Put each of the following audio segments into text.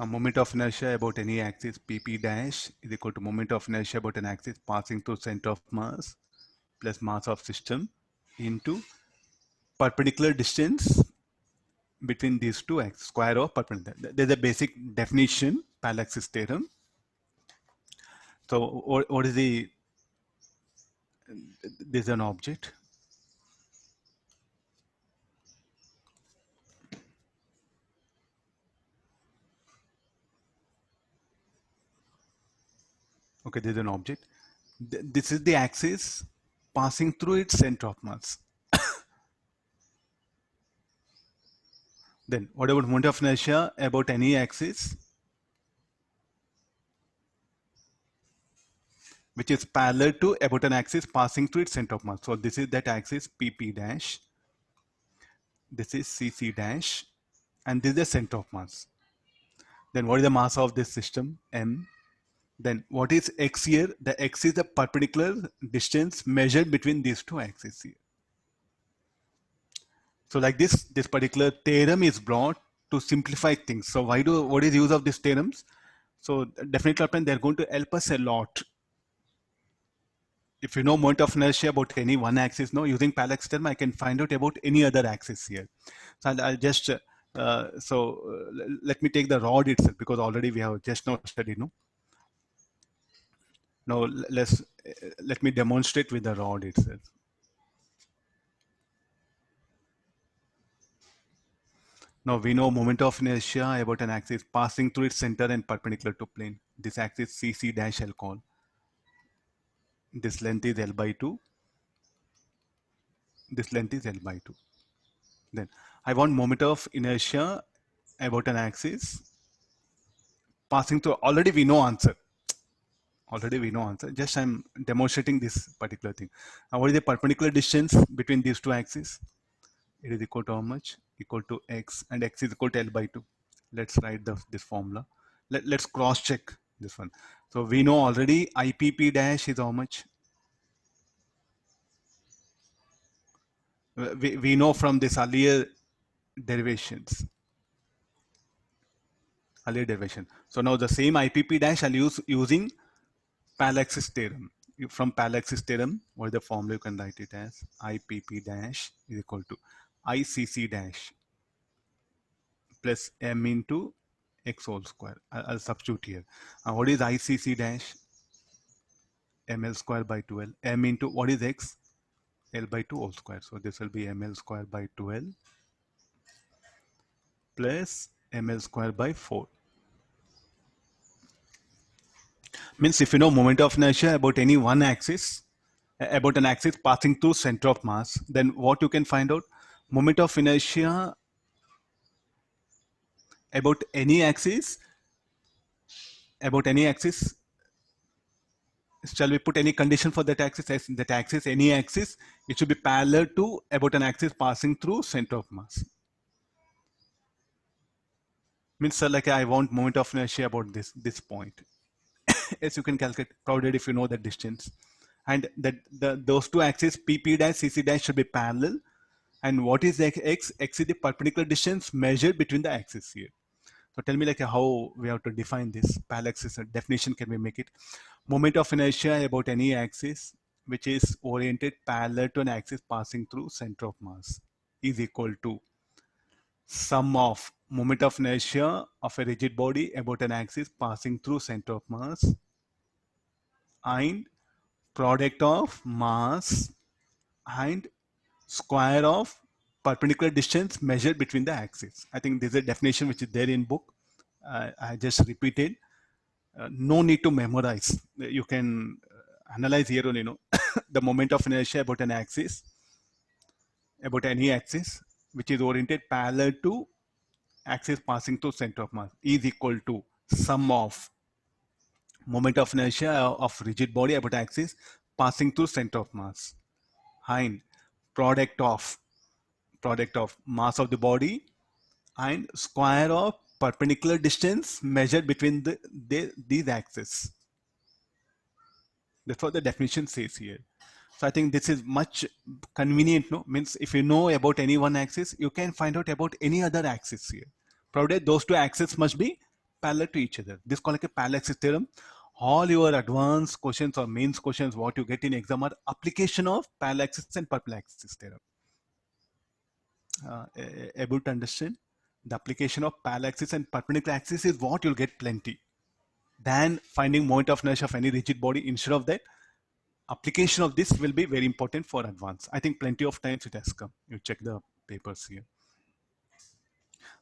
A moment of inertia about any axis pp dash is equal to moment of inertia about an axis passing through center of mass plus mass of system into perpendicular distance between these two axes, square of perpendicular. There's a basic definition, parallaxis theorem. So what is the, this is an object. Okay, this is an object. This is the axis passing through its center of mass. Then what about moment of inertia about any axis which is parallel to about an axis passing through its center of mass. So this is that axis PP dash, this is CC dash, and this is the center of mass. Then what is the mass of this system? M. Then what is X here? The X is the perpendicular distance measured between these two axes here. So like this particular theorem is brought to simplify things. So what is the use of these theorems? So definitely they're going to help us a lot. If you know moment of inertia about any one axis, no, using parallax theorem, I can find out about any other axis here. So I'll just, let me take the rod itself because already we have just now studied, no? Now let me demonstrate with the rod itself. Now we know moment of inertia about an axis passing through its center and perpendicular to plane. This axis CC dash I'll call. This length is L by 2. This length is L by 2. Then I want moment of inertia about an axis passing through. Already we know answer. Already we know answer. Just I'm demonstrating this particular thing. Now what is the perpendicular distance between these two axes? It is equal to how much? Equal to X, and X is equal to L by 2. Let's write this formula. Let's cross check this one. So we know already IPP dash is how much? We know from this earlier derivations. So now the same IPP dash I'll use using parallaxis theorem. From parallaxis theorem, what is the formula? You can write it as IPP dash is equal to ICC dash plus M into X whole square. I'll substitute here. What is ICC dash? ML square by 2L. M into what is X? L by 2 whole square. So this will be ML square by 2L plus ML square by 4. Means if you know moment of inertia about any one axis, about an axis passing through center of mass, then what you can find out? Moment of inertia about any axis, shall we put any condition for that axis? As that axis, any axis, it should be parallel to about an axis passing through center of mass. Means like I want moment of inertia about this point. Yes, you can calculate, provided if you know the distance. And that those two axes, PP dash, CC dash should be parallel. And what is X? X is the perpendicular distance measured between the axes here. So tell me like how we have to define this. Parallaxis definition, can we make it? Moment of inertia about any axis which is oriented parallel to an axis passing through center of mass is equal to sum of moment of inertia of a rigid body about an axis passing through center of mass and product of mass and square of perpendicular distance measured between the axes. I think this is a definition which is there in book. I just repeated. No need to memorize. You can analyze here only, the moment of inertia about an axis, about any axis which is oriented parallel to axis passing through center of mass is equal to sum of moment of inertia of rigid body about axis passing through center of mass and product of mass of the body and square of perpendicular distance measured between these axes. That's what the definition says here. So I think this is much convenient, no? Means if you know about any one axis, you can find out about any other axis here, provided those two axes must be parallel to each other. This is called like a parallel axis theorem. All your advanced questions or mains questions, what you get in exam are application of parallel axis and perpendicular axis theorem. Able to understand? The application of parallel axis and perpendicular axis is what you'll get plenty. Than finding moment of inertia of any rigid body. Instead of that, application of this will be very important for advance. I think plenty of times it has come. You check the papers here.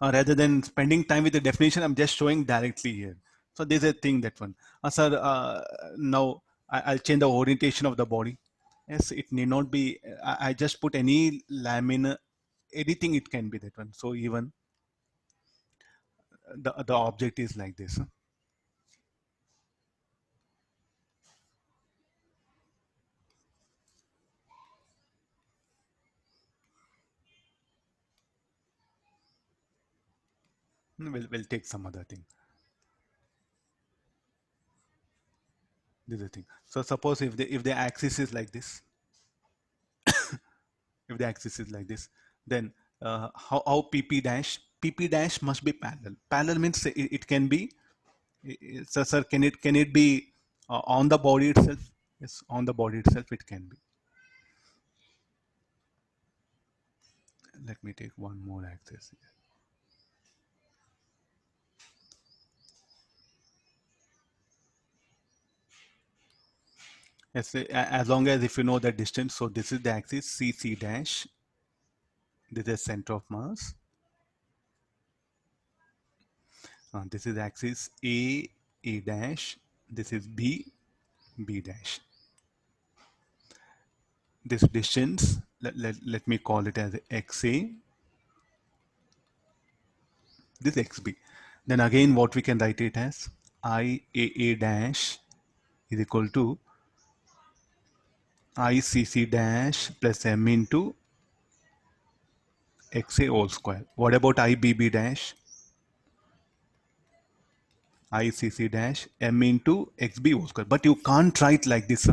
Rather than spending time with the definition, I'm just showing directly here. So there's a thing, that one. Sir, now I'll change the orientation of the body. Yes, it need not be, I just put any lamina, anything it can be, that one. So even the object is like this. We'll take some other thing. This is the thing. So suppose if the axis is like this, if the axis is like this, then how PP dash must be parallel. Parallel means it can be. So sir, can it be on the body itself? Yes, on the body itself it can be. Let me take one more axis here. Yes, as long as if you know the distance, so this is the axis CC dash. This is center of mass. This is axis A dash. This is B dash. This distance, let me call it as XA. This XB. Then again, what we can write it as IAA dash is equal to ICC dash plus M into XA whole square. What about IBB dash? ICC dash M into XB whole square. But you can't write like this.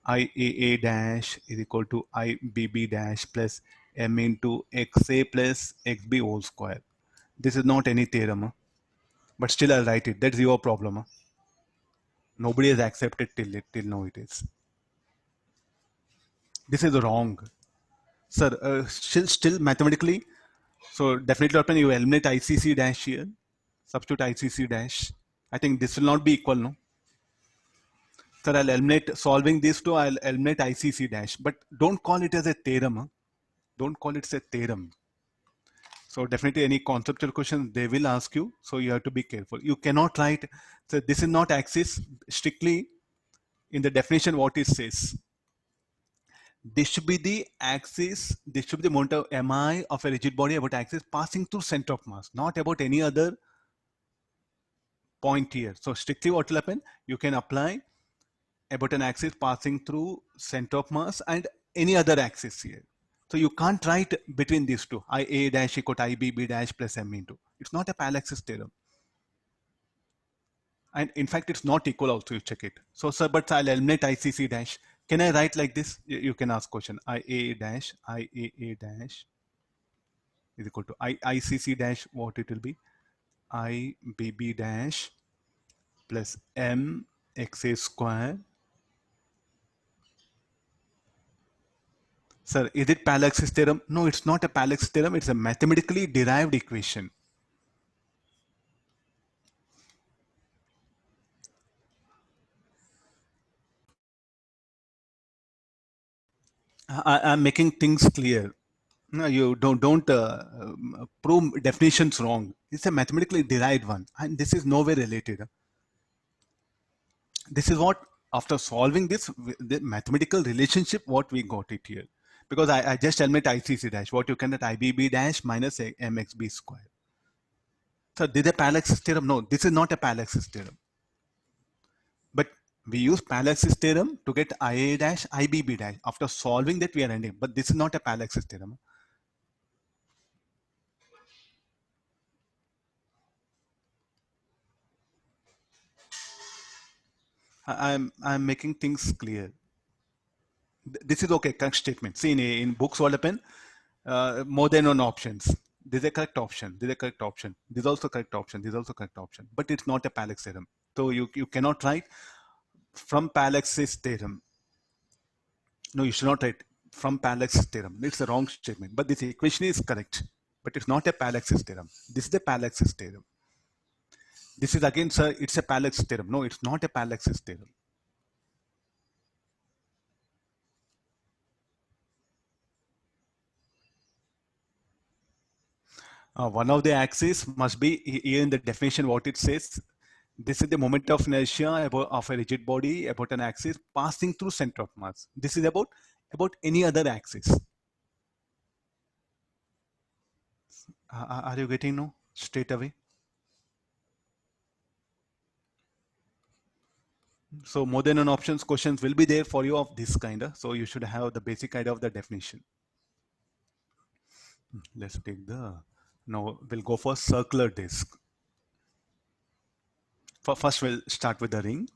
IAA dash is equal to IBB dash plus M into XA plus XB whole square. This is not any theorem, but still I'll write it. That's your problem. Nobody has accepted till now it is. This is wrong. Sir, still mathematically, so definitely open you eliminate ICC dash here, substitute ICC dash. I think this will not be equal, no? Sir, I'll eliminate, solving these two, I'll eliminate ICC dash, but don't call it as a theorem. Huh? Don't call it as a theorem. So definitely any conceptual questions they will ask you, so you have to be careful. You cannot write, so this is not axis, strictly in the definition what it says. This should be the axis, this should be the moment of mi of a rigid body about axis passing through center of mass, not about any other point here. So strictly what will happen, you can apply about an axis passing through center of mass and any other axis here. So you can't write between these two, IA dash equal to IBB dash plus M into. It's not a parallel axis theorem. And in fact, it's not equal also, you check it. So sir, but I'll eliminate ICC dash. Can I write like this? You can ask question. IAA dash is equal to ICC dash, what it will be? IBB dash plus M XA square. Sir, is it parallel axis theorem? No, it's not a parallel axis theorem. It's a mathematically derived equation. I'm making things clear. No, you don't prove definitions wrong. It's a mathematically derived one, and this is nowhere related. This is what, after solving this, the mathematical relationship, what we got it here. Because I just eliminate ICC dash, what you can get IBB dash minus MXB square. So did a parallel axis theorem? No, this is not a parallel axis theorem. But we use parallel axis theorem to get IA dash, IBB dash. After solving that, we are ending. But this is not a parallel axis theorem. I'm making things clear. This is okay, correct statement. See, in books, what happen? More than one options. This is a correct option. This is a correct option. This is also correct option. This is also correct option. But it's not a Palax theorem. So you cannot write from Palax's theorem. No, you should not write from Palax's theorem. It's a wrong statement. But this equation is correct. But it's not a Palax's theorem. This is the Palax's theorem. This is again, sir, it's a Palax's theorem. No, it's not a Palax's theorem. One of the axes must be here in the definition what it says. This is the moment of inertia of a rigid body about an axis passing through center of mass. This is about any other axis. Are you getting no straight away? So more than an options questions will be there for you of this kind of. So you should have the basic idea of the definition. Let's take the, now we'll go for circular disc. First we'll start with the ring.